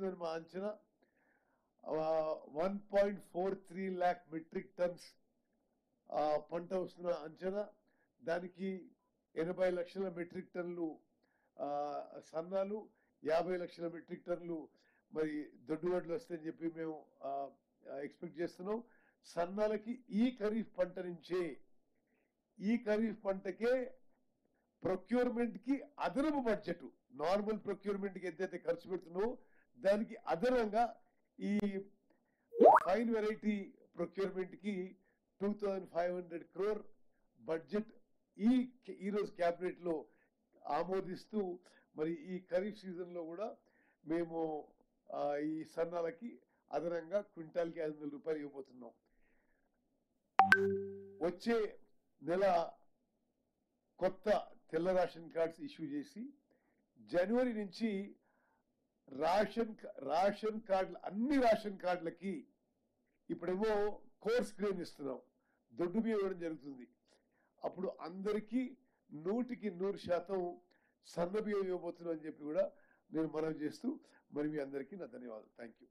వస్తుందని మా అంచనా. 1.43 lakh మెట్రిక్ టన్స్ పంట వస్తున్న అంచనా. దానికి 80 లక్షల మెట్రిక్ టన్నులు సన్నాలు, 50 లక్షల మెట్రిక్ టన్నులు మరి దొడ్డువడ్లు వస్తాయని చెప్పి మేము ఎక్స్పెక్ట్ చేస్తున్నాం. సన్నాలకి ఈ ఖరీఫ్ పంట నుంచే, ఈ ఖరీఫ్ పంటకే ప్రొక్యూర్మెంట్ కి అదనపు బడ్జెట్, నార్మల్ ప్రొక్యూర్మెంట్ కి ఎంతైతే ఖర్చు పెడుతున్నావో దానికి అదనంగా ఈ ఫైన్ వెరైటీ ప్రొక్యూర్మెంట్ కి 2500 crore బడ్జెట్ ఈ రోజు క్యాబినెట్ లో ఆమోదిస్తూ మరి ఈ ఖరీఫ్ సీజన్ లో కూడా మేము ఈ సన్నాలకి అదనంగా క్వింటాల్కి 500 రూపాయలు ఇవ్వబోతున్నాం. వచ్చే నెల కొత్త తెల్ల రేషన్ కార్డ్స్ ఇష్యూ చేసి జనవరి నుంచి రేషన్ కార్డులు, అన్ని రేషన్ కార్డులకి ఇప్పుడేమో కోర్స్ గ్రెయిన్ ఇస్తున్నాం, దొడ్డు బియ్యం ఇవ్వడం జరుగుతుంది. అప్పుడు అందరికీ 100% సన్న బియ్యం ఇవ్వబోతున్నాం అని చెప్పి కూడా నేను మనవి చేస్తూ మరి మీ అందరికీ నా ధన్యవాదాలు. Thank you.